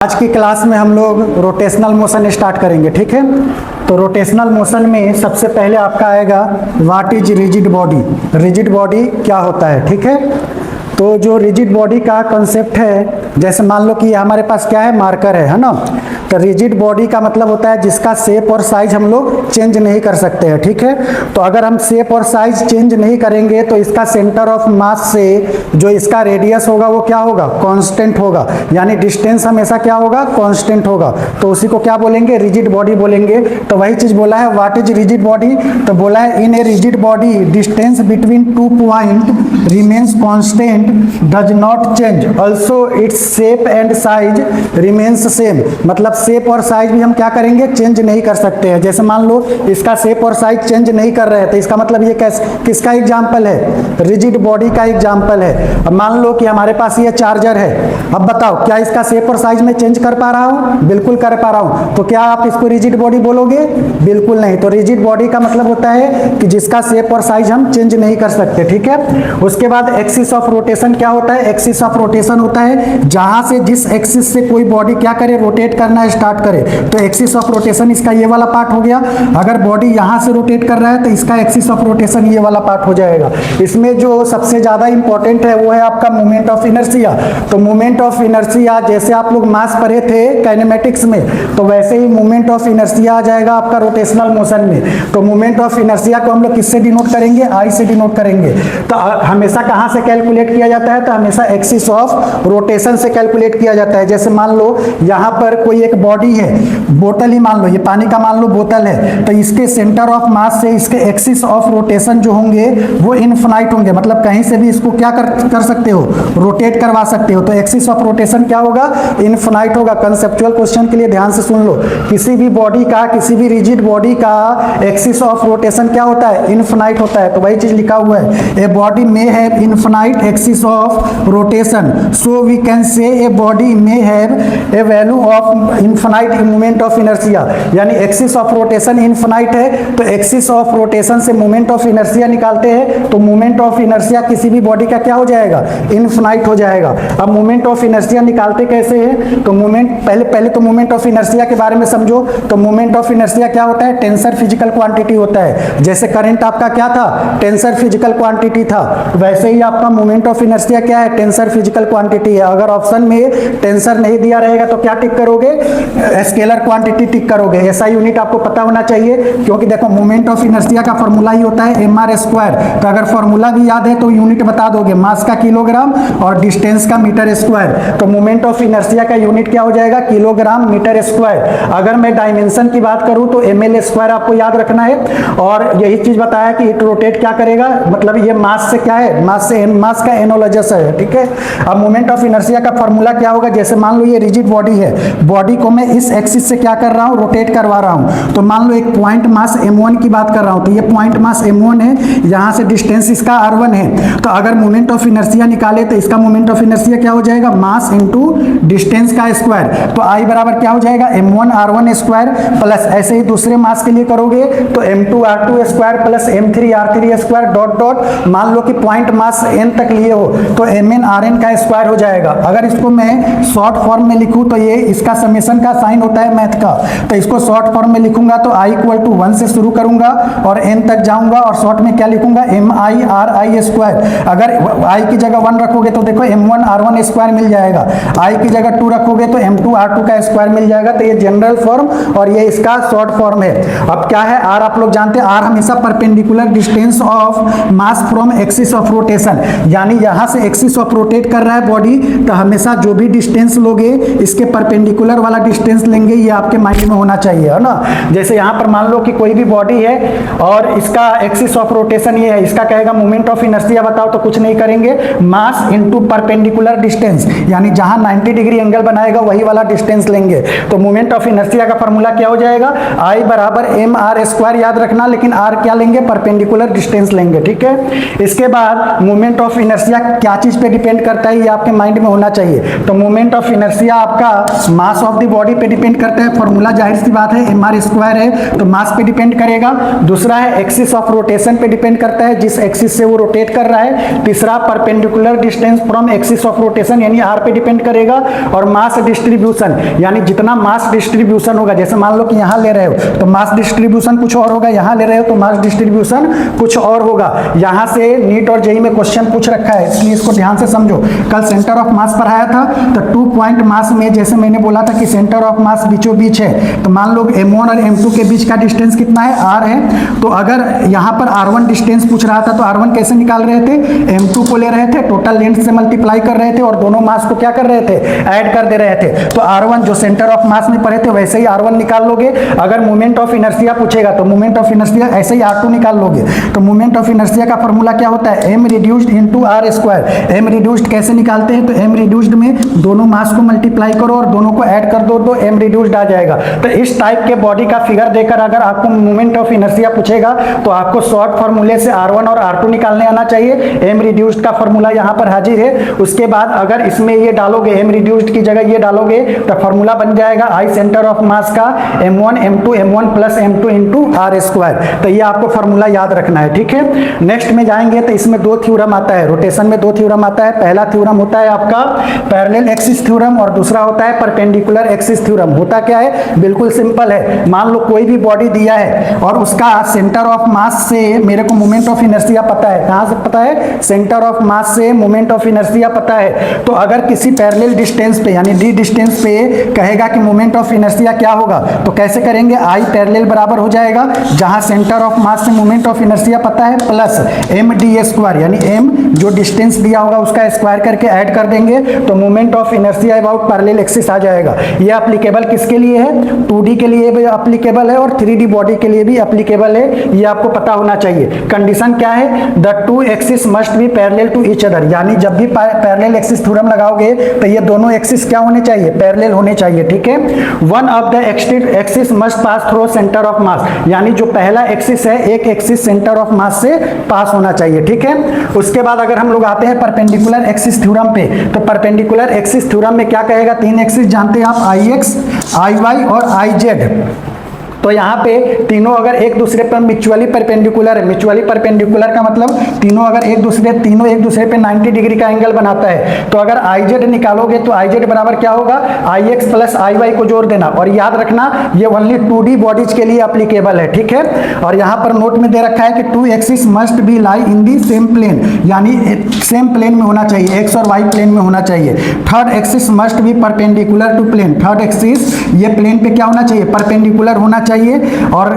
आज की क्लास में हम लोग रोटेशनल मोशन स्टार्ट करेंगे, ठीक है। तो रोटेशनल मोशन में सबसे पहले आपका आएगा what is rigid body. Rigid body क्या होता है, ठीक है। तो जो रिजिड बॉडी का कॉन्सेप्ट है, जैसे मान लो कि हमारे पास क्या है, मार्कर है ना। तो रिजिड बॉडी का मतलब होता है जिसका शेप और साइज हम लोग चेंज नहीं कर सकते हैं, ठीक है। तो अगर हम शेप और साइज चेंज नहीं करेंगे तो इसका सेंटर ऑफ मास से जो इसका रेडियस होगा वो क्या होगा, कांस्टेंट होगा। यानी डिस्टेंस हमेशा क्या होगा, कांस्टेंट होगा। तो उसी को क्या बोलेंगे, रिजिड बॉडी बोलेंगे। तो वही चीज बोला है व्हाट इज रिजिड बॉडी। तो बोला है in a rigid body distance between 2 point remains constant does not change also its shape and size remains same. मतलब शेप और साइज भी हम क्या करेंगे, चेंज नहीं कर सकते हैं। जैसे मान लो इसका शेप और साइज चेंज नहीं कर रहे हैं तो इसका मतलब ये किसका एग्जाम्पल है, रिजिड बॉडी का एग्जाम्पल है। अब मान लो कि हमारे पास ये चार्जर है। अब बताओ क्या इसका शेप और साइज में चेंज कर पा रहा हूँ, बिल्कुल कर पा रहा हूँ। तो क्या आप इसको रिजिड बॉडी बोलोगे, बिल्कुल नहीं। तो रिजिड बॉडी का मतलब होता है कि जिसका शेप और साइज हम चेंज नहीं कर सकते, ठीक है। उसके बाद एक्सिस ऑफ रोटेशन क्या होता है, एक्सिस ऑफ रोटेशन होता है जहां से जिस एक्सिस से कोई बॉडी क्या करे, रोटेट करना स्टार्ट करे। तो एक्सिस ऑफ रोटेशन इसका ये वाला पार्ट हो गया। अगर बॉडी यहां से रोटेट कर रहा है तो इसका एक्सिस ऑफ रोटेशन ये वाला पार्ट हो जाएगा। इसमें जो सबसे ज्यादा इंपॉर्टेंट है वो है आपका मोमेंट ऑफ इनर्शिया। तो मोमेंट ऑफ इनर्शिया जैसे आप लोग मास पढ़े थे काइनेमेटिक्स में, तो वैसे ही मोमेंट ऑफ इनर्शिया आ जाएगा आपका रोटेशनल मोशन में। तो मोमेंट ऑफ इनर्शिया को हम लोग किससे डिनोट करेंगे, आई से डिनोट करेंगे। तो हमेशा कहां से कैलकुलेट किया जाता है, तो हमेशा एक्सिस ऑफ रोटेशन से कैलकुलेट किया जाता है। जैसे मान लो यहां पर कोई एक बॉडी है, बोतल ही मान लो, ये पानी का मान लो बोतल है। तो इसके सेंटर ऑफ मास से इसके एक्सिस ऑफ रोटेशन जो होंगे वो इनफिनाइट होंगे। मतलब कहीं से भी इसको क्या कर सकते हो, रोटेट करवा सकते हो। तो एक्सिस ऑफ रोटेशन क्या होगा, इनफिनाइट होगा। कंसेप्चुअल क्वेश्चन के लिए ध्यान से सुन लो, किसी भी बॉडी का, किसी भी रिजिड बॉडी का एक्सिस ऑफ रोटेशन क्या होता है, इनफिनाइट होता है। तो वही चीज लिखा हुआ है, a body may have infinite axis of rotation, so we can say a body may have a value of infinite moment of inertia. यानी एक्सिस ऑफ रोटेशन इनफिनाइट है तो एक्सिस ऑफ रोटेशन से मोमेंट ऑफ इनर्शिया निकालते हैं तो moment of inertia किसी भी body का क्या हो जाएगा, इनफिनाइट हो जाएगा। अब मोमेंट ऑफ इनर्शिया निकालते कैसे हैं, तो मोमेंट पहले तो मोमेंट ऑफ इनर्शिया के बारे में समझो। तो मोमेंट ऑफ इनर्शिया क्या होता है, टेंसर फिजिकल क्वांटिटी होता है। जैसे करंट आपका क्या था, टेंसर फिजिकल क्वांटिटी था, वैसे ही आपका मोमेंट ऑफ इनर्शिया क्या है, टेंसर फिजिकल क्वांटिटी है। अगर ऑप्शन में टेंसर नहीं दिया रहेगा तो क्या टिक करोगे, स्केलर क्वांटिटी टिक करोगे। ऐसा यूनिट आपको पता होना चाहिए, क्योंकि देखो मोमेंट ऑफ इनर्शिया का फॉर्मूला ही होता है mr स्क्वायर। तो अगर फॉर्मूला भी याद है तो यूनिट बता दोगे, मास का किलोग्राम और डिस्टेंस का मीटर स्क्वायर। तो मोमेंट ऑफ इनर्शिया का यूनिट क्या हो जाएगा, किलोग्राम मीटर स्क्वायर। अगर मैं डायमेंशन की बात करूं तो ml स्क्वायर आपको याद रखना है। और यही चीज बताया कि इट रोटेट क्या करेगा, मतलब ये मास से क्या है, मास का एनोलॉजस है, ठीक है। अब मोमेंट ऑफ इनर्शिया का फॉर्मूला क्या होगा, जैसे मान लो ये रिजिड बॉडी है, बॉडी को मैं इस एक्सिस से क्या कर रहा हूं, रोटेट करवा रहा हूं। तो मान लो एक पॉइंट मास m1 की बात कर रहा हूं, तो ये पॉइंट मास m1 है, यहां से डिस्टेंस इसका r1 है। तो अगर मोमेंट ऑफ इनर्शिया निकाले तो इसका मोमेंट ऑफ इनर्शिया क्या हो जाएगा, मास इंटू डिस्टेंस का स्क्वायर। तो I बराबर क्या हो जाएगा, m1 r1 स्क्वायर प्लस, ऐसे ही दूसरे मास के लिए करोगे तो m2 r2 square plus m3 r3 square dot dot. मान लो कि पॉइंट मास n तक लिए हो तो mn rn का स्क्वायर हो जाएगा। अगर इसको मैं शॉर्ट फॉर्म में लिखूं तो ये इसका समेशन का साइन होता है मैथ का, तो इसको शॉर्ट फॉर्म में लिखूंगा तो I इक्वल टू 1 से शुरू करूंगा और n तक जाऊंगा और शॉर्ट में क्या लिखूंगा, mi ri स्क्वायर। अगर I की जगह 1 रखोगे तो देखो m1 r1 स्क्वायर मिल जाएगा, I की जगह 2 रखोगे तो m2 r2 का स्क्वायर मिल जाएगा। तो ये जनरल फॉर्म और ये इसका शॉर्ट फॉर्म है। अब क्या है r, आप लोग जानते हैं r हमेशा perpendicular distance of mass from axis of rotation. यानी यहां से एक्सिस ऑफ रोटेट कर रहा है बॉडी, तो हमेशा जो भी डिस्टेंस लोगे इसके परपेंडिकुलर वाला डिस्टेंस लेंगे, ये आपके माइंड में होना चाहिए, है ना। जैसे यहाँ पर मान लो कि कोई भी बॉडी है और इसका एक्सिस ऑफ रोटेशन ये है, इसका कहेगा मोमेंट ऑफ इनर्शिया बताओ, तो कुछ नहीं करेंगे, मास इनटू परपेंडिकुलर डिस्टेंस, यानी जहां 90 डिग्री एंगल बनाएगा वही वाला डिस्टेंस लेंगे। तो मोमेंट ऑफ इनर्शिया का फॉर्मूला क्या हो जाएगा, I बराबर mr स्क्वायर, याद रखना, लेकिन r क्या लेंगे, परपेंडिकुलर डिस्टेंस लेंगे, ठीक है। इसके बाद मोमेंट ऑफ इनर्शिया क्या चीज पे डिपेंड करता है, ये आपके माइंड में होना चाहिए। तो मोमेंट ऑफ इनर्शिया आपका मास ऑफ द बॉडी पे डिपेंड करता है, फॉर्मूला जाहिर सी बात है mr² है तो मास पे डिपेंड करेगा। दूसरा है एक्सिस ऑफ रोटेशन पे डिपेंड करता है, जिस एक्सिस से वो रोटेट कर रहा है। तीसरा perpendicular distance from axis of rotation यानी r पे डिपेंड करेगा। और मास डिस्ट्रीब्यूशन यानी जितना मास डिस्ट्रीब्यूशन होगा, जैसे मान लो कि यहाँ ले रहे हो तो मास डिस्ट्रीब्यूशन कुछ और होगा, यहाँ ले रहे हो तो मास डिस्ट्रीब्यूशन कुछ और होगा। यहाँ से नीट और जेईई में क्वेश्चन पूछ रखा है, इसलिए इसको ध्यान से समझो। कल सेंटर ऑफ मास पढ़ाया था, तो 2 पॉइंट मास में जैसे मैंने बोला था कि सेंटर ऑफ मास बीचों बीच है, तो मान लो m1 और m2 के बीच का डिस्टेंस कितना है, r है। तो अगर यहाँ पर r1 डिस्टेंस पूछ रहा था तो r1 कैसे निकाल रहे थे, m2 को ले रहे थे, टोटल लेंथ से मल्टीप्लाई कर रहे थे और दोनों मास को क्या कर रहे थे, ऐड कर दे रहे थे। तो r1 जो सेंटर ऑफ मास में पढ़े थे वैसे ही r1 निकाल लोगे। अगर मोमेंट ऑफ इनर्शिया पूछेगा तो मोमेंट ऑफ इनर्शिया ऐसे ही r2 निकाल लोगे। तो मोमेंट ऑफ इनर्शिया का फॉर्मूला क्या होता है, m reduced into r²। m reduced कैसे निकालते हैं, तो m रिड्यूस्ड में दोनों मास को मल्टीप्लाई करो और दोनों को ऐड कर दो तो m रिड्यूस्ड आ जाएगा। तो इस टाइप के बॉडी का फिगर देकर अगर आपको मोमेंट ऑफ इनर्शिया पूछेगा तो आपको शॉर्ट फॉर्मूले से r1 और r2 निकालने आना चाहिए। m रिड्यूस्ड का फॉर्मूला यहाँ पर हाजिर है। उसके बाद अगर इसमें ये डालोगे, m रिड्यूस्ड की जगह ये डालोगे तो फॉर्मूला बन जाएगा I सेंटर ऑफ मास का m1 m2 m1 plus m2 into r²। तो ये आपको फॉर्मूला याद रखना है, ठीक है। नेक्स्ट में जाएंगे तो इसमें 2 थ्योरम आता है, रोटेशन में 2 थ्योरम आता है। पहला थ्योरम होता है आपका पैरेलल एक्सिस थ्योरम और दूसरा होता है परपेंडिकुलर एक्सिस थ्योरम। होता क्या है, बिल्कुल सिंपल है। मान लो कोई भी बॉडी दिया है और उसका सेंटर ऑफ मास से मेरे को मोमेंट ऑफ इनर्शिया पता है। कहां से पता है, सेंटर ऑफ मास से मोमेंट ऑफ इनर्शिया पता है। तो अगर किसी पैरेलल डिस्टेंस पे यानी d डिस्टेंस पे कहेगा कि मोमेंट ऑफ इनर्शिया क्या होगा, तो कैसे करेंगे, I पैरेलल बराबर हो जाएगा जहां सेंटर ऑफ मास से मोमेंट ऑफ इनर्शिया पता है प्लस md² यानी m जो डिस्टेंस दिया होगा उसका स्क्वायर करके ऐड कर देंगे तो moment of inertia about parallel axis आ जाएगा। ये एप्लीकेबल किसके लिए है, 2D के लिए भी एप्लीकेबल है और 3D बॉडी के लिए भी एप्लीकेबल है। ये आपको पता होना चाहिए। कंडीशन क्या है, the 2 axis must be parallel to each other, यानी जब भी पैरेलल एक्सिस थ्योरम लगाओगे तो ये दोनों एक्सिस क्या होने चाहिए, पैरेलल होने चाहिए, ठीक है। One of the axis must pass through centre of मास, यानी जो पहला एक्सिस है एक एक्सिस सेंटर ऑफ मास से पास होना चाहिए, ठीक है। उसके बाद अगर हम लोग आते हैं परपेंडिकुलर एक्सिस थ्योरम पे, तो परपेंडिकुलर एक्सिस थ्योरम में क्या कहेगा, 3 एक्सिस जानते हैं आप, IX, IY और IZ। तो यहाँ पे तीनों अगर एक दूसरे पर म्यूचुअली परपेंडिकुलर है, म्यूचुअली परपेंडिकुलर का मतलब तीनों अगर एक दूसरे पे 90 डिग्री का एंगल बनाता है। तो अगर IZ निकालोगे तो IZ बराबर क्या होगा, IX प्लस IY को जोड़ देना। और याद रखना ये ओनली 2D बॉडीज के लिए एप्लीकेबल है, ठीक है। और यहाँ पर नोट में दे रखा है कि 2 axis must be lie in the same plane, यानी सेम प्लेन में होना चाहिए, X और Y प्लेन में होना चाहिए। Third axis must be perpendicular to plane, third axis ये प्लेन पे क्या होना चाहिए, परपेंडिकुलर होना चाहिए। और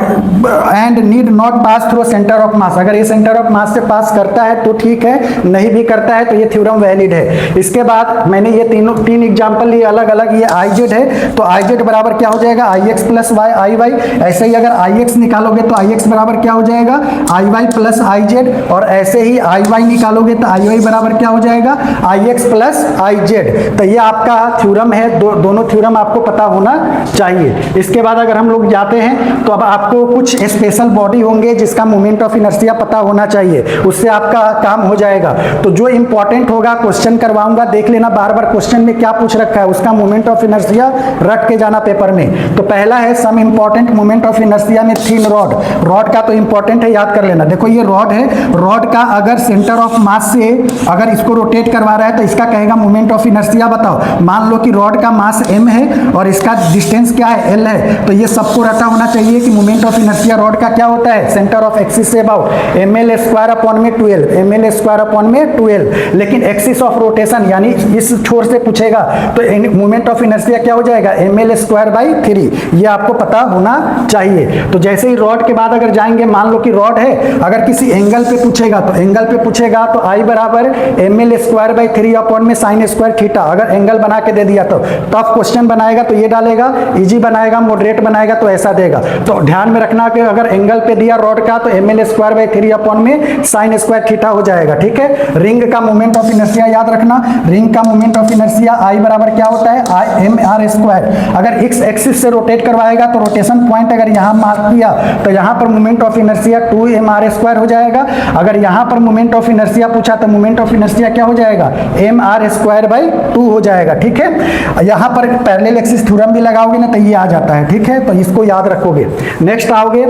and need not pass through centre of mass, अगर ये सेंटर ऑफ मास से पास करता है तो ठीक है, नहीं भी करता है तो ये थ्योरम वैलिड है। इसके बाद मैंने ये 3 एग्जांपल लिए अलग अलग, ये IZ है तो IZ बराबर क्या हो जाएगा, IX प्लस IY। ऐसे ही अगर IX निकालोगे तो IX बराबर क्या हो जाएगा, IY प्लस IZ। और ऐसे ही IY निकालोगे तो IY बराबर क्या हो जाएगा, IX प्लस IZ। तो ये आपका थ्योरम है, दोनों थ्योरम आपको पता होना चाहिए। इसके बाद अगर हम लोग जाते हैं तो अब आपको कुछ स्पेशल बॉडी होंगे जिसका मोमेंट ऑफ इनर्शिया पता होना चाहिए, उससे आपका काम हो जाएगा। तो जो इंपॉर्टेंट होगा क्वेश्चन करवाऊंगा, देख लेना बार बार क्वेश्चन में क्या पूछ रखा है, उसका मोमेंट ऑफ इनर्शिया रट के जाना पेपर में। तो पहला है some important moment of inertia में थिन रॉड, रॉड का तो इंपॉर्टेंट है, याद कर लेना। देखो ये रॉड है, रॉड का अगर सेंटर ऑफ मास से अगर इसको रोटेट करवा रहा है तो इसका कहेगा मोमेंट ऑफ इनर्शिया बताओ। मान लो कि रॉड का मास m है और इसका डिस्टेंस क्या है, l है, तो ये सबको रटा होना चाहिए कि मोमेंट ऑफ इनर्शिया रॉड का क्या होता है, centre of axis say about ml² upon में 12, ml² अपॉन में 12। लेकिन एक्सिस ऑफ रोटेशन यानी इस छोर से पूछेगा तो मोमेंट ऑफ इनर्शिया क्या हो जाएगा, ml²/3। ये आपको पता होना चाहिए। तो जैसे ही रॉड के बाद अगर जाएंगे, मान लो कि रॉड है, अगर किसी एंगल पे पूछेगा तो एंगल पे पूछेगा तो I बराबर ml²/3 अपॉन में sin² थीटा। अगर एंगल बना के दे दिया तो टफ क्वेश्चन बनाएगा तो ये डालेगा, इजी बनाएगा, मॉडरेट बनाएगा तो ऐसा देगा। तो ध्यान में रखना कि अगर एंगल पे दिया रॉड का तो ml²/3 में साइन स्क्वायर थीटा हो जाएगा, ठीक है। रिंग का मोमेंट ऑफ इनर्शिया याद रखना, रिंग का मोमेंट ऑफ इनर्शिया I बराबर क्या होता है, mr²। अगर x एक्सिस से रोटेट करवाएगा तो रोटेशन पॉइंट अगर यहाँ मार्क किया तो यहाँ पर मोमेंट ऑफ इनर्शिया 2mr² हो जाएगा। अगर यहाँ पर मोमेंट ऑफ इनर्शिया पूछा तो मोमेंट ऑफ इनर्शिया क्या हो जाएगा, mr²/2 हो जाएगा, ठीक है। यहाँ पर पैरेलल एक्सिस थ्योरम भी लगाओगे ना तो ये आ जाता है, ठीक है। तो इसको याद रखोगे। नेक्स्ट आओगे,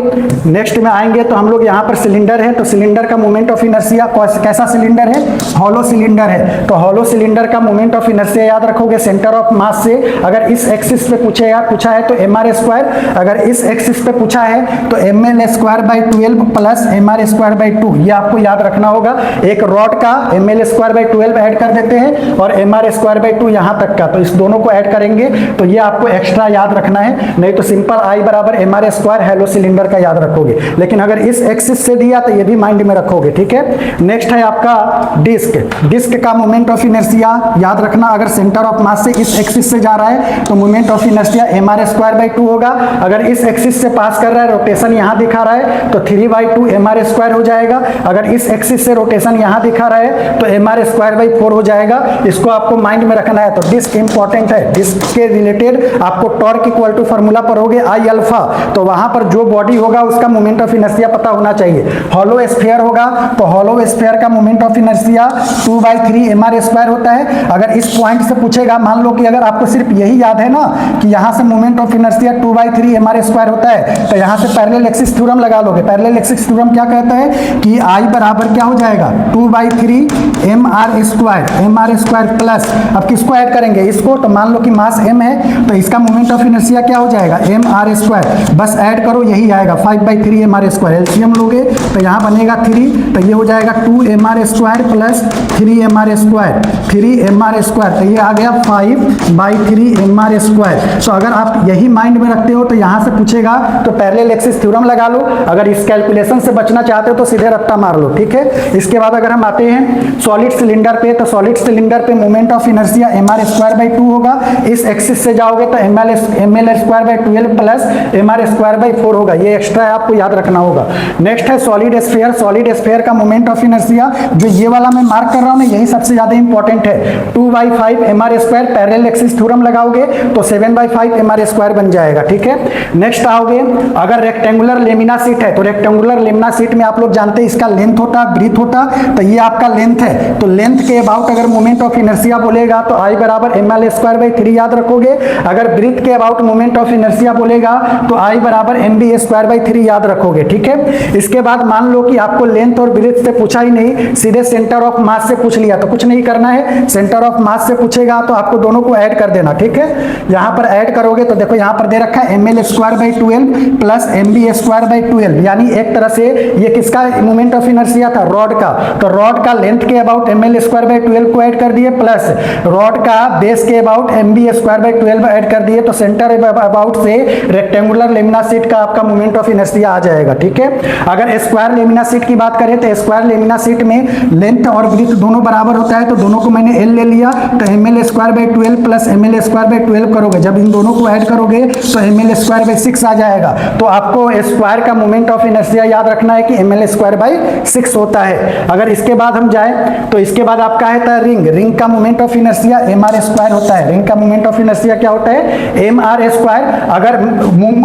नेक्स्ट में आएंगे तो हम लोग यहाँ पर सिलेंडर है, तो सिलेंडर का मोमेंट ऑफ इनर्शिया कैसा सिलेंडर है, हॉलो सिलेंडर है। तो हॉलो सिलेंडर का मोमेंट ऑफ इनर्शिया याद रखोगे सेंटर ऑफ मास से। अगर इस एक्सिस पे पूछा है तो mr², अगर इस एक्सिस पे पूछा है तो ml²/12 प्लस mr²/2, ये आपको याद रखना होगा। एक रॉड का ml²/12 ऐड कर देते हैं और mr²/2 यहाँ तक का, तो इस दोनों को ऐड करेंगे तो ये आपको एक्स्ट्रा याद रखना है, नहीं तो सिंपल I बराबर mr² हेलो सिलेंडर का याद रखोगे। लेकिन अगर इस एक्सिस से दिया तो ये भी माइंड में रखोगे, ठीक है। नेक्स्ट है आपका डिस्क। डिस्क का मोमेंट ऑफ इनर्शिया याद रखना, अगर सेंटर ऑफ मास से इस एक्सिस से जा रहा है तो मोमेंट ऑफ इनर्शिया mr²/2 होगा। अगर इस एक्सिस से पास कर रहा है, रोटेशन यहाँ दिखा रहा है तो 3/2 mr² हो जाएगा। अगर इस एक्सिस से रोटेशन यहाँ दिखा रहा है तो mr²/4 हो जाएगा। इसको आपको माइंड में रखना है। तो डिस्क इंपॉर्टेंट है, डिस्क के रिलेटेड आपको टॉर्क इक्वल टू फॉर्मूला पर होगे I अल्फा, तो वहां पर जो बॉडी होगा उसका मोमेंट ऑफ इनर्शिया पता होना चाहिए। हॉलो स्फीयर होगा तो हॉलो स्फीयर का मोमेंट ऑफ इनर्शिया 2/3 mr² होता है। अगर इस पॉइंट से पूछेगा, मान लो कि अगर आपको सिर्फ यही याद है ना कि यहाँ से मोमेंट ऑफ इनर्शिया 2/3 mr² होता है, तो यहाँ से पैरेलल एक्सिस थ्योरम लगा लोगे। पैरेलल एक्सिस थ्योरम क्या कहता है कि I बराबर क्या हो जाएगा, 2/3 mr² प्लस, अब किसको ऐड करेंगे, इसको। तो मान लो कि मास m है तो इसका मोमेंट ऑफ इनर्शिया क्या हो जाएगा, mr², बस ऐड करो यही आएगा 5/3 mr²। एलसीएम लोगे तो यहाँ बनेगा 3, तो ये हो जाएगा 2mr² प्लस 3mr², 3mr², तो ये आ गया 5/3 mr²। तो अगर आप यही माइंड में रखते हो तो यहाँ से पूछेगा तो पैरेलल एक्सिस थ्योरम लगा लो। अगर इस कैलकुलेशन से बचना चाहते हो तो सीधे रट्टा मार लो, ठीक है। इसके बाद अगर हम आते हैं सॉलिड सिलेंडर पे, तो सॉलिड सिलेंडर पे मोमेंट ऑफ इनर्शिया mr²/2 होगा। इस एक्सिस से जाओगे तो ml²/12 प्लस mr²/4 होगा। ये एक्स्ट्रा आपको याद रखना होगा। नेक्स्ट है सॉलिड स्फीयर। सॉलिड स्फीयर का मोमेंट ऑफ इनर्शिया जो ये वाला मैं मार्क कर रहा हूँ ना, यही सबसे ज्यादा इंपॉर्टेंट है। 2/5 mr², पैरेलल एक्सिस थ्योरम लगाओगे तो 7/5 mr² बन जाएगा, ठीक है। नेक्स्ट आओगे, अगर रेक्टेंगुलर लेमिना सीट है तो रेक्टेंगुलर लेमिना सीट में आप लोग जानते हैं इसका लेंथ होता, ब्रीथ होता, तो ये आपका लेंथ है। तो लेंथ के अबाउट अगर मोमेंट ऑफ इनर्शिया बोलेगा तो I बराबर ml²/3 याद रखोगे। अगर ब्रीथ के अबाउट मोमेंट ऑफ इनर्शिया बोलेगा तो I बराबर mb²/3 याद रखोगे, ठीक है। इसके बाद मान लो कि आपको लेंथ और ब्रीथ से पूछा ही नहीं, सीधे सेंटर ऑफ मास से पूछ लिया, तो कुछ नहीं करना है। सेंटर ऑफ मास से पूछेगा तो आपको दोनों को ऐड कर देना, ठीक है। यहाँ पर ऐड करोगे तो देखो यहाँ पर दे रखा है ml²/12 प्लस mb²/12, यानी एक तरह से ये किसका मोमेंट ऑफ इनर्शिया था, रॉड का। तो रॉड का लेंथ के अबाउट ml²/12 को ऐड कर दिए, प्लस रॉड का बेस के अबाउट mb²/12 ऐड कर दिए, तो सेंटर अबाउट से रेक्टेंगुलर लेमिना सीट का आपका मोमेंट ऑफ इनर्शिया आ जाएगा, ठीक है। अगर स्क्वायर लेमिना सीट की बात करें तो स्क्वायर लेमिना सीट में लेंथ और ब्रीथ दोनों बराबर होता है, तो दोनों को मैंने L ले लिया, तो ml²/12 प्लस ml²/12 करोगे। जब इन दोनों को ऐड करोगे तो ml²/6 आ जाएगा। तो आपको स्क्वायर का मोमेंट ऑफ इनर्शिया याद रखना है कि ml²/6 होता है। अगर इसके बाद हम जाए तो इसके बाद आपका है रिंग। रिंग का मोमेंट ऑफ इनर्शिया mr² होता है। रिंग का मोमेंट ऑफ इनर्शिया क्या होता है, mr²। अगर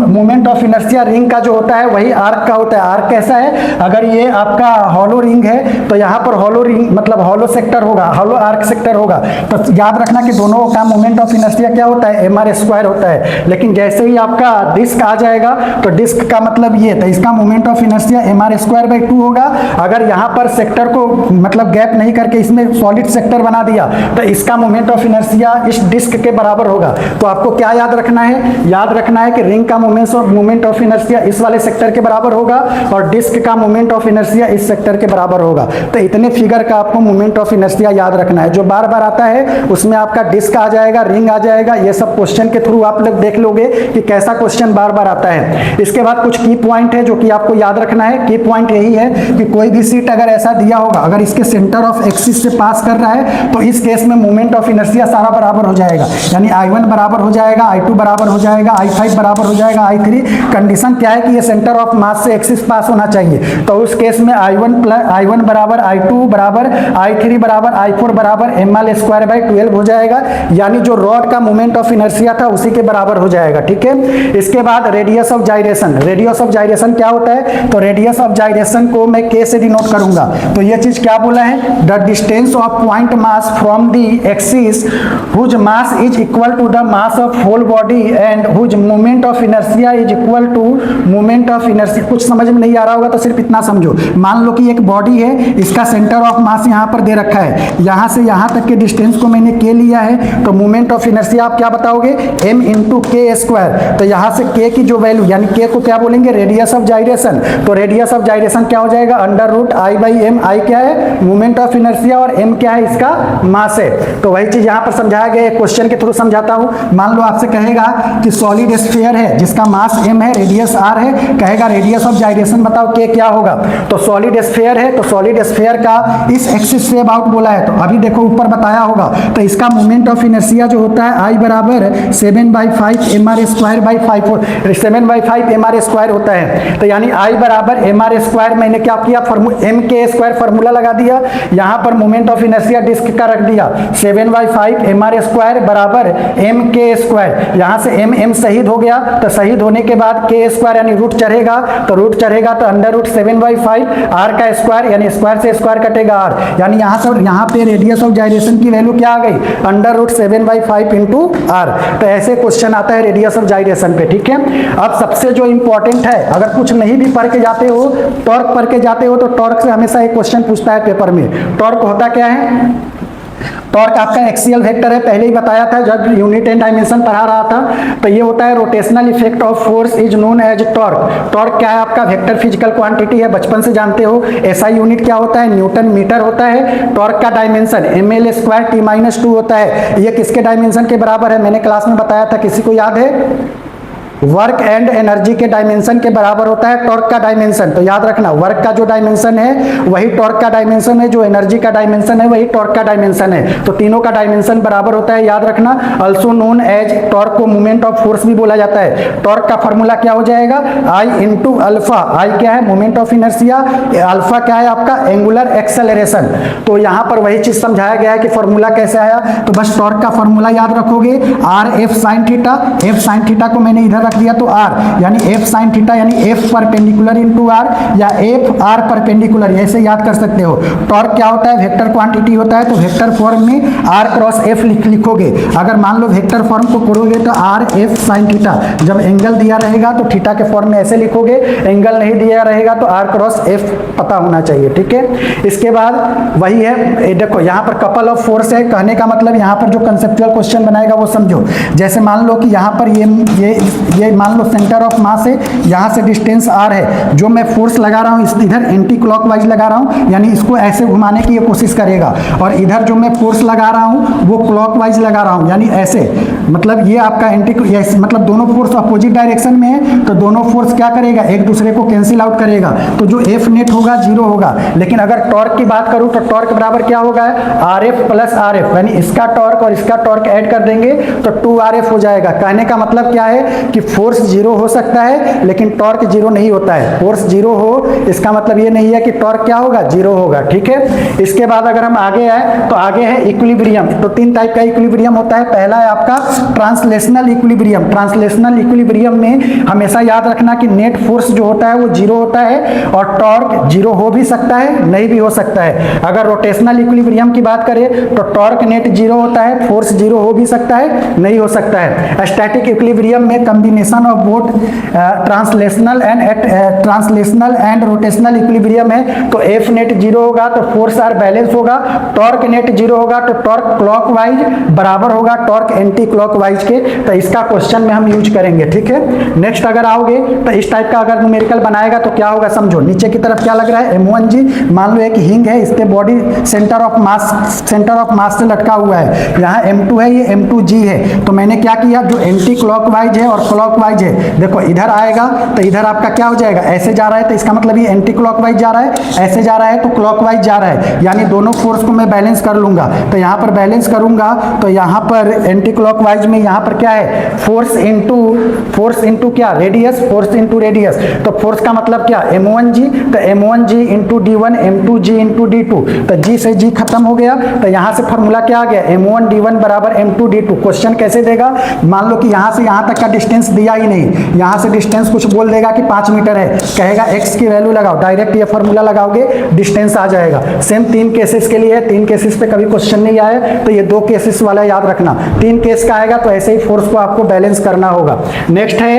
मोमेंट ऑफ इनर्शिया रिंग का जो होता है वही आर्क का होता है। आर्क कैसा है, अगर ये आपका हॉलो रिंग है तो यहाँ पर हॉलो रिंग मतलब हॉलो सेक्टर होगा, हॉलो आर्क सेक्टर होगा। तो याद रखना कि दोनों का मोमेंट ऑफ इनर्शिया क्या होता है, mr² होता है। लेकिन जैसे ही आपका डिस्क आ जाएगा तो डिस्क का मतलब ये, तो इसका मोमेंट ऑफ इनर्शिया mr²/2 होगा। अगर यहाँ पर सेक्टर को मतलब गैप नहीं करके इसमें सॉलिड सेक्टर बना दिया तो इसका मोमेंट ऑफ इनर्शिया इस डिस्क के बराबर होगा। तो आपको क्या याद रखना है, याद रखना है कि रिंग का मोमेंट ऑफ इनर्शिया इस वाले सेक्टर के बराबर होगा और डिस्क का मोमेंट ऑफ इनर्शिया इस सेक्टर के बराबर होगा। तो इतने फिगर का आपको मोमेंट ऑफ इनर्शिया याद रखना है। जो बार बार आता है उसमें आपका डिस्क आ जाएगा, रिंग आ जाएगा। ये सब क्वेश्चन के थ्रू आप लोग देख लोगे कि कैसा क्वेश्चन बार बार आता है। इसके बाद कुछ की पॉइंट है जो कि आपको याद रखना है। की पॉइंट यही है कि कोई भी सीट अगर ऐसा दिया होगा, अगर इसके सेंटर ऑफ एक्सिस से पास कर रहा है तो इस केस में मोमेंट ऑफ इनर्शिया सारा बराबर हो जाएगा, यानी I1 बराबर हो जाएगा, I2 बराबर हो जाएगा, I5 बराबर हो जाएगा, जाएगा I3। कंडीशन क्या है कि ये सेंटर ऑफ मास से एक्सिस पास होना चाहिए, तो उस केस में I1 बराबर I2 बराबर I3 बराबर I4 बराबर ml²/12 हो जाएगा, यानी जो रॉड का मोमेंट ऑफ इनर्शिया था उसी के बराबर हो जाएगा। ठीक है, इसके बाद रेडियस ऑफ जाइरेशन। रेडियस ऑफ जाइरेशन क्या होता है, तो रेडियस ऑफ जाइरेशन को मैं K से डिनोट करूंगा। तो ये चीज क्या बोला है, the distance of point mass from the axis whose mass is equal to the mass of whole body and whose moment of inertia is equal to moment of inertia. कुछ समझ में नहीं आ रहा होगा तो सिर्फ इतना समझो, मान लो कि एक बॉडी है, इसका सेंटर ऑफ मास यहाँ पर दे रखा है, यहाँ से यहाँ तक के डिस्टेंस को मैंने K लिया है, तो मोमेंट ऑफ इनर्शिया आप क्या बताओगे, m इंटू K²। तो यहाँ से K की जो वैल्यू, यानी K को क्या बोलेंगे, रेडियस ऑफ जाइरेशन। तो रेडियस ऑफ जाइरेशन क्या हो जाएगा, √I/m। I क्या है, मोमेंट ऑफ इनर्शिया, और m क्या है, इसका मास है। तो वही चीज यहाँ पर समझाया गया, क्वेश्चन के थ्रू समझाता हूँ। मान लो आपसे कहेगा कि सॉलिड स्फीयर है जिसका मास m है, रेडियस r है, कहेगा रेडियस ऑफ जाइरेशन बताओ K क्या होगा। तो सॉलिड स्फीयर है, तो सॉलिड स्फीयर का इस एक्सिस से अबाउट बोला है, तो अभी देखो ऊपर बताया होगा, तो इसका मोमेंट ऑफ इनर्शिया जो होता है I बराबर 7/5 mr²/4, 7/5 mr² होता है। तो यानी I बराबर mr², मैंने क्या किया, mk² फार्मूला लगा दिया, यहाँ पर मोमेंट ऑफ इनर्शिया डिस्क का रख दिया 7/5 mr² बराबर mk²। यहाँ से m शहीद हो गया, तो शहीद होने के बाद k² यानी रूट चढ़ेगा, तो रूट चढ़ेगा तो √7/5 r का स्क्वायर, यानी स्क्वायर से स्क्वायर कटेगा r, यानी यहाँ से यहाँ पे रेडियस ऑफ जाइरेशन की वैल्यू क्या आ गई, √7/5 इंटू r। तो ऐसे क्वेश्चन आता है रेडियस ऑफ जाइरेशन पे। ठीक है, अब सबसे जो इंपॉर्टेंट है, अगर कुछ नहीं भी पढ़ के जाते हो, टॉर्क पढ़ के जाते हो, तो टॉर्क से हमेशा एक क्वेश्चन पूछता है पेपर में। टॉर्क होता क्या है, टॉर्क आपका एक्सियल वेक्टर है, पहले ही बताया था जब यूनिट एंड डायमेंशन पढ़ा रहा था। तो ये होता है rotational effect of force is known as torque. Torque क्या है, आपका वेक्टर फिजिकल क्वांटिटी है, बचपन से जानते हो। एसआई यूनिट क्या होता है, न्यूटन मीटर होता है। टॉर्क का डायमेंशन ml² t-2 होता है। ये किसके डायमेंशन के बराबर है, मैंने क्लास में बताया था, किसी को याद है, वर्क एंड एनर्जी के डायमेंशन के बराबर होता है टॉर्क का डायमेंशन। तो याद रखना, वर्क का जो डायमेंशन है वही टॉर्क का डायमेंशन है, जो एनर्जी का डायमेंशन है वही टॉर्क का डायमेंशन है। तो तीनों का डायमेंशन बराबर होता है, याद रखना। अल्सो नोन एज, टॉर्क को मोमेंट ऑफ फोर्स भी बोला जाता है। टॉर्क का फॉर्मूला क्या हो जाएगा, I इंटू अल्फा। I क्या है, मोमेंट ऑफ इनर्शिया, अल्फा क्या है आपका, एंगुलर एक्सेलरेशन। तो यहाँ पर वही चीज समझाया गया है कि फॉर्मूला कैसे आया। तो बस टॉर्क का फॉर्मूला याद रखोगे, RF sin theta. F sin theta को मैंने इधर रख दिया, तो R यानी F sin थीटा यानी F परपेंडिकुलर इंटू R, या F R परपेंडिकुलर, ऐसे याद कर सकते हो। टॉर्क क्या होता है, वेक्टर क्वांटिटी होता है, तो वेक्टर फॉर्म में R क्रॉस F लिखोगे। अगर मान लो वेक्टर फॉर्म को करोगे तो R F sin थीटा, जब एंगल दिया रहेगा तो थीटा के फॉर्म में ऐसे लिखोगे, एंगल नहीं दिया रहेगा तो R क्रॉस F पता होना चाहिए। ठीक है, इसके बाद वही है, देखो यहाँ पर कपल ऑफ फोर्स है, कहने का मतलब यहाँ पर जो कंसेप्चुअल क्वेश्चन बनाएगा वो समझो। जैसे मान लो कि यहाँ पर ये मान लो सेंटर ऑफ मास है, यहाँ से डिस्टेंस r है, जो मैं फोर्स लगा रहा हूँ इधर एंटी क्लॉकवाइज लगा रहा हूँ, यानी इसको ऐसे घुमाने की ये कोशिश करेगा, और इधर जो मैं फोर्स लगा रहा हूँ वो क्लॉकवाइज लगा रहा हूँ, यानी ऐसे। मतलब ये आपका मतलब दोनों फोर्स अपोजिट डायरेक्शन में है, तो दोनों फोर्स क्या करेगा, एक दूसरे को कैंसिल आउट करेगा, तो जो F नेट होगा 0 होगा। लेकिन अगर टॉर्क की बात करूँ तो टॉर्क बराबर क्या होगा, RF प्लस RF, यानी इसका टॉर्क और इसका टॉर्क ऐड कर देंगे तो 2RF हो जाएगा। कहने का मतलब क्या है कि फोर्स 0 हो सकता है लेकिन टॉर्क 0 नहीं होता है। फोर्स 0 हो इसका मतलब ये नहीं है कि टॉर्क क्या होगा, 0 होगा। ठीक है, इसके बाद अगर हम आगे आए तो आगे है इक्विलिब्रियम। तो 3 टाइप का इक्विलिब्रियम होता है। पहला है आपका ट्रांसलेशनल इक्विलिब्रियम। ट्रांसलेशनल इक्विलिब्रियम में हमेशा याद रखना कि नेट फोर्स जो होता है वो 0 होता है, और टॉर्क 0 हो भी सकता है नहीं भी हो सकता है। अगर रोटेशनल इक्विलिब्रियम की बात करें तो टॉर्क नेट 0 होता है, फोर्स 0 हो भी सकता है नहीं हो सकता है। स्टैटिक इक्विलिब्रियम में combination of both translational and rotational equilibrium है। तो F नेट 0 होगा तो फोर्स आर बैलेंस होगा, टॉर्क नेट 0 होगा तो टॉर्क क्लॉकवाइज बराबर होगा टॉर्क एंटी क्लॉकवाइज के। तो इसका क्वेश्चन में हम यूज करेंगे। ठीक है, नेक्स्ट अगर आओगे तो इस टाइप का अगर न्यूमेरिकल बनाएगा तो क्या होगा समझो। नीचे की तरफ क्या लग रहा है, M1G। मान लो एक हिंग है, इसके बॉडी सेंटर ऑफ मास से लटका हुआ है, यहाँ M2 है, ये M2G है। तो मैंने क्या किया, जो एंटी क्लॉकवाइज है और क्लॉकवाइज है, देखो इधर आएगा तो इधर आपका क्या हो जाएगा, ऐसे जा रहा है तो इसका मतलब ये एंटी क्लॉकवाइज जा रहा है, ऐसे जा रहा है तो क्लॉकवाइज जा रहा है, यानी दोनों फोर्स को मैं बैलेंस कर लूंगा। तो यहाँ पर बैलेंस करूंगा तो यहाँ पर एंटी क्लॉकवाइज में यहाँ पर क्या है, फोर्स इनटू क्या, रेडियस, फोर्स इनटू रेडियस। तो फोर्स का मतलब क्या, m1g, तो m1g into d1, m2g into d2, तो g से g खत्म हो गया। तो यहाँ से फॉर्मूला क्या आ गया, m1 d1 बराबर m2 d2। क्वेश्चन कैसे देगा, मान लो कि यहाँ से यहाँ तक का डिस्टेंस दिया ही नहीं, यहाँ से डिस्टेंस कुछ बोल देगा कि 5 मीटर है, कहेगा x की वैल्यू लगाओ, डायरेक्ट ये फॉर्मूला लगाओगे डिस्टेंस आ जाएगा। सेम 3 केसेस के लिए है, 3 केसेस पे कभी क्वेश्चन नहीं आया तो ये 2 केसेस वाला याद रखना, 3 केस का आएगा तो ऐसे ही फोर्स को आपको बैलेंस करना होगा। नेक्स्ट है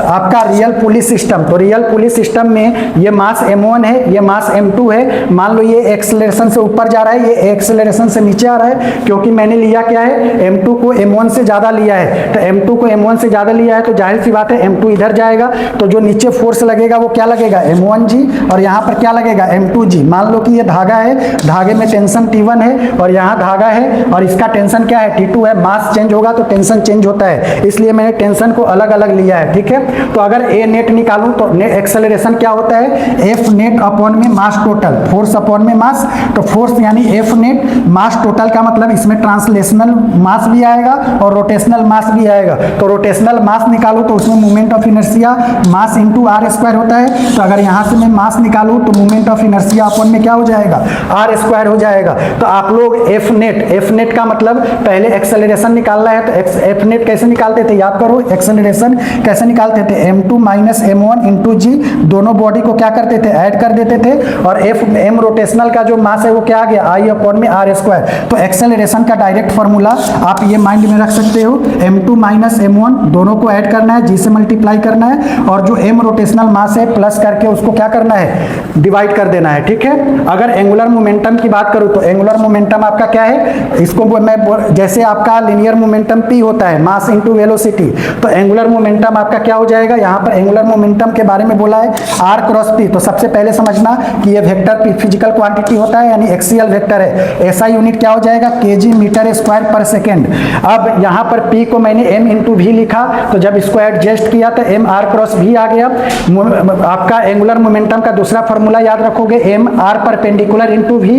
आपका रियल पुली सिस्टम। तो रियल पुली सिस्टम में ये मास m1 है, ये मास m2 है। मान लो ये एक्सेलरेशन से ऊपर जा रहा है, ये एक्सेलरेशन से नीचे आ रहा है, क्योंकि मैंने लिया क्या है, m2 को m1 से ज्यादा लिया है। तो m2 को m1 से ज्यादा लिया है तो जाहिर सी बात है m2 इधर जाएगा, तो जो नीचे फोर्स लगेगा वो क्या लगेगा, m1g, और यहाँ पर क्या लगेगा, m2g। मान लो कि ये धागा है, धागे में टेंशन T1 है और यहाँ धागा है और इसका टेंशन क्या है, T2 है। मास चेंज होगा तो टेंशन चेंज होता है, इसलिए मैंने टेंशन को अलग अलग लिया है, ठीक है। तो अगर ए नेट निकालूं तो एक्सेलरेशन क्या होता है, एफ नेट अपॉन में मास टोटल, फोर्स अपॉन में मास। तो फोर्स यानी एफ नेट, मास टोटल का मतलब इसमें ट्रांसलेशनल मास भी आएगा और रोटेशनल मास भी आएगा। तो रोटेशनल मास निकालूं तो उसमें moment of inertia mass into r square होता है। तो अगर यहाँ से मैं मास निकालूं तो मोमेंट ऑफ इनर्शिया अपॉन में क्या हो जाएगा, आर स्क्वायर हो जाएगा। तो आप लोग एफ नेट का मतलब पहले एक्सेलरेशन निकालना है, तो एफ नेट कैसे निकालते थे, याद करो एक्सेलरेशन कैसे निकालते थे, m2 माइनस m1 इंटू जी, दोनों बॉडी को क्या करते थे, ऐड कर देते थे, और m रोटेशनल का जो मास है वो क्या आ गया, I अपॉन में आर स्क्वायर। तो एक्सेलरेशन का डायरेक्ट फॉर्मूला आप ये माइंड में रख सकते हो, m2 माइनस m1 दोनों को ऐड करना है, g से मल्टीप्लाई करना है, और जो m रोटेशनल मास है प्लस करके उसको क्या करना है, डिवाइड कर देना है, ठीक है। अगर एंगुलर मोमेंटम की बात करूं तो एंगुलर मोमेंटम आपका क्या है, इसको मैं जैसे आपका लिनियर मोमेंटम p होता है, मास इंटू वेलोसिटी, तो एंगुलर मोमेंटम आपका क्या हो जाएगा, यहाँ पर एंगुलर मोमेंटम के बारे में बोला है r क्रॉस p। तो सबसे पहले समझना कि ये वेक्टर p फिजिकल क्वांटिटी होता है, यानी एक्सियल वेक्टर है, SI यूनिट क्या हो जाएगा, kg मीटर स्क्वायर पर सेकेंड। अब यहाँ पर p को मैंने m इंटू v लिखा, तो जब इसको एडजस्ट किया तो m r क्रॉस v आ गया। आपका एंगुलर मोमेंटम का दूसरा फॉर्मूला याद रखोगे, m r perpendicular into v,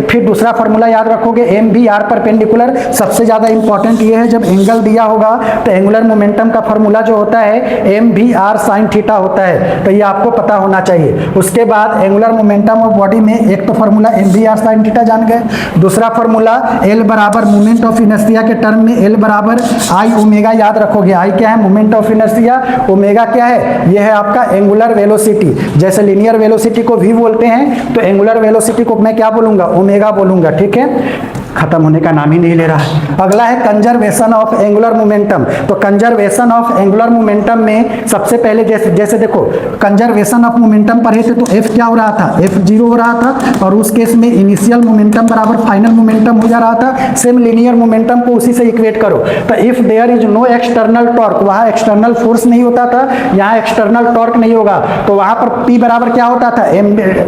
फिर दूसरा फॉर्मूला याद रखोगे m v r परपेंडिकुलर। सबसे ज्यादा इंपॉर्टेंट ये है जब एंगल दिया होगा तो एंगुलर मोमेंटम का फॉर्मूला जो होता है m v r sine theta होता है, तो ये आपको पता होना चाहिए। उसके बाद एंगुलर मोमेंटम ऑफ बॉडी में एक तो formula m v r sine theta जान गए, दूसरा फॉर्मूला L बराबर मोमेंट ऑफ इनर्शिया के टर्म में L बराबर I ओमेगा याद रखोगे। I क्या है, मोमेंट ऑफ इनर्शिया, ओमेगा क्या है, यह है आपका एंगुलर वेलोसिटी। जैसे लिनियर वेलोसिटी को v बोलते हैं तो एंगुलर वेलोसिटी को मैं क्या बोलूंगा, ओमेगा बोलूंगा, ठीक है। खत्म होने का नाम ही नहीं ले रहा है। अगला है कंजर्वेशन ऑफ एंगुलर मोमेंटम। तो कंजर्वेशन ऑफ एंगुलर मोमेंटम में सबसे पहले जैसे देखो कंजर्वेशन ऑफ मोमेंटम पर है तो F क्या हो रहा था, F 0 हो रहा था, और उस केस में इनिशियल मोमेंटम बराबर फाइनल मोमेंटम हो जा रहा था। सेम लीनियर मोमेंटम को उसी से इक्वेट करो, तो if there is no external torque, वहां एक्सटर्नल फोर्स नहीं होता था, यहाँ एक्सटर्नल टॉर्क नहीं होगा, तो वहां पर P बराबर क्या होता था,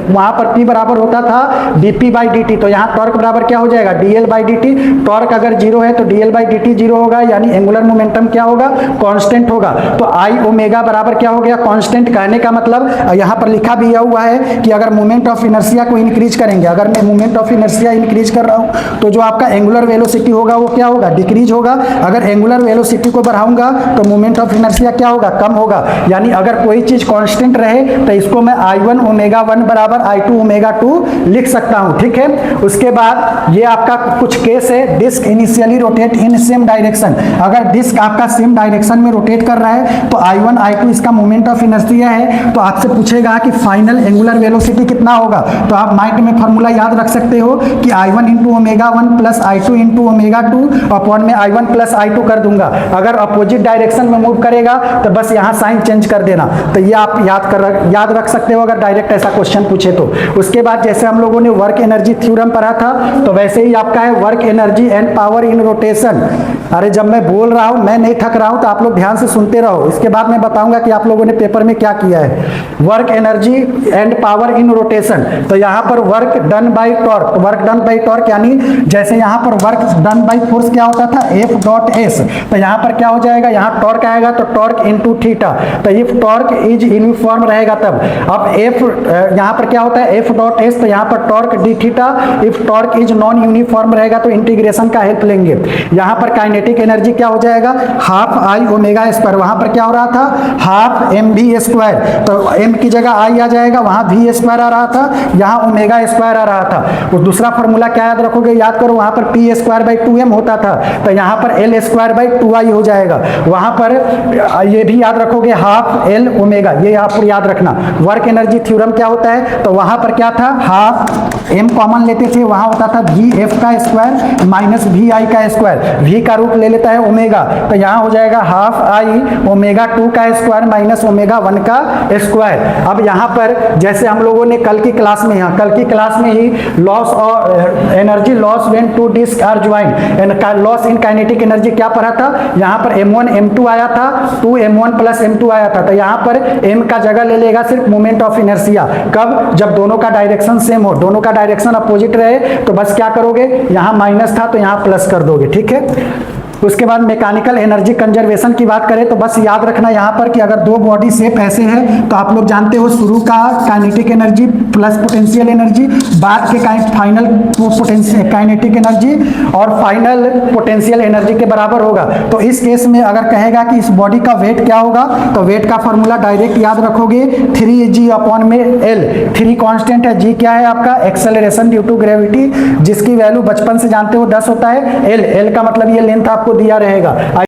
वहां पर P बराबर होता था dP बाई dt। तो यहाँ टॉर्क बराबर क्या हो जाएगा, dl बाई dt। टॉर्क अगर जीरो है तो dl बाई dt जीरो होगा, यानी एंगुलर मोमेंटम क्या होगा, कांस्टेंट होगा। तो I ओमेगा बराबर क्या हो गया, कांस्टेंट। कहने का मतलब यहाँ पर लिखा भी हुआ है कि अगर मोमेंट ऑफ इनर्शिया को इंक्रीज करेंगे, अगर मैं मोमेंट ऑफ इनर्शिया इंक्रीज कर रहा हूँ तो जो आपका एंगुलर वेलोसिटी होगा वो क्या होगा, डिक्रीज होगा। अगर एंगुलर वेलोसिटी को बढ़ाऊंगा तो मोमेंट ऑफ इनर्शिया क्या होगा, कम होगा। यानी अगर कोई चीज कांस्टेंट रहे तो इसको मैं I1 ओमेगा 1 बराबर I2 ओमेगा 2 लिख सकता हूँ, ठीक है। उसके बाद ये आपका कुछ केस है, disc initially rotate in same direction. अगर डिस्क आपका सेम डायरेक्शन में रोटेट कर रहा है तो I1 I2 इसका मोमेंट ऑफ इनर्शिया है, तो आपसे पूछेगा कि फाइनल एंगुलर वेलोसिटी कितना होगा, तो आप माइंड में फॉर्मूला याद रख सकते हो कि I1 into omega 1 plus I2 into omega 2 upon में I1 प्लस I2 कर दूंगा। अगर अपोजिट डायरेक्शन में मूव करेगा तो बस यहाँ साइन चेंज कर देना। तो ये आप याद रख सकते हो अगर डायरेक्ट ऐसा क्वेश्चन पूछे तो। उसके बाद जैसे हम लोगों ने वर्क एनर्जी थ्योरम पढ़ा था तो वैसे ही आप आपका है work energy and power in rotation. अरे जब मैं बोल रहा हूँ, मैं नहीं थक रहा हूँ, तो आप लोग ध्यान से सुनते रहो, इसके बाद मैं बताऊंगा कि आप लोगों ने पेपर में क्या किया है। Work energy and power in rotation, तो यहाँ पर work done by torque, work done by torque यानी जैसे यहाँ पर वर्क डन बाई फोर्स क्या होता था, एफ डॉट एस, तो यहाँ पर क्या हो जाएगा, यहाँ टॉर्क आएगा तो टॉर्क इनटू थीटा, तो इफ टॉर्क इज यूनिफॉर्म रहेगा तब। अब एफ यहाँ पर क्या होता है, एफ डॉट एस, तो यहाँ पर torque D theta, if torque is non uniform रहेगा तो इंटीग्रेशन का हेल्प लेंगे। यहाँ पर काइनेटिक एनर्जी क्या हो जाएगा, हाफ आई ओमेगा स्क्वायर, वहां पर क्या हो रहा था, हाफ एम वी स्क्वायर, तो एम की जगह आई आ जाएगा, वहां वी स्क्वायर आ रहा था, यहाँ ओमेगा स्क्वायर आ रहा था। और दूसरा फॉर्मूला क्या याद रखोगे, याद करो, वहां पर पी स्क्वायर बाई 2m होता था, तो यहाँ पर एल स्क्वायर बाई 2i हो जाएगा। वहां पर ये भी याद रखोगे, हाफ एल ओमेगा, ये आपको याद रखना। वर्क एनर्जी थ्योरम क्या होता है, तो वहां पर क्या था, हाफ एम कॉमन लेते थे, वहां होता था वी एफ का स्क्वायर माइनस वी आई का स्क्वायर, वी का रूप ले लेता है ओमेगा, तो यहाँ हो जाएगा हाफ आई ओमेगा 2 का स्क्वायर माइनस ओमेगा 1 का स्क्वायर। अब यहाँ पर जैसे हम लोगों ने कल की क्लास में, यहाँ कल की क्लास में ही लॉस और energy loss when two disc are joined, loss in kinetic energy क्या पढ़ा था, यहाँ पर m1 m2 आया था, 2m1 प्लस m2 आया था, तो यहाँ पर m का जगह ले लेगा सिर्फ मोमेंट ऑफ इनर्शिया। कब, जब दोनों का डायरेक्शन सेम हो, दोनों का डायरेक्शन अपोजिट रहे, तो बस क्या करोगे, यहाँ माइनस था तो यहाँ प्लस कर दोगे, ठीक है। उसके बाद मैकेनिकल एनर्जी कंजर्वेशन की बात करें तो बस याद रखना यहाँ पर कि अगर दो बॉडी शेप ऐसे है तो आप लोग जानते हो शुरू का kinetic energy plus potential energy, बाद के फाइनल पोटेंशियल काइनेटिक एनर्जी और फाइनल पोटेंशियल एनर्जी के बराबर होगा। तो इस केस में अगर कहेगा कि इस बॉडी का वेट क्या होगा, तो वेट का फॉर्मूला डायरेक्ट याद रखोगे, 3g अपॉन में एल, 3 कांस्टेंट है, g क्या है आपका एक्सेलरेशन ड्यू टू ग्रेविटी, जिसकी वैल्यू बचपन से जानते हो 10 होता है, एल का मतलब ये लेंथ आपको दिया रहेगा।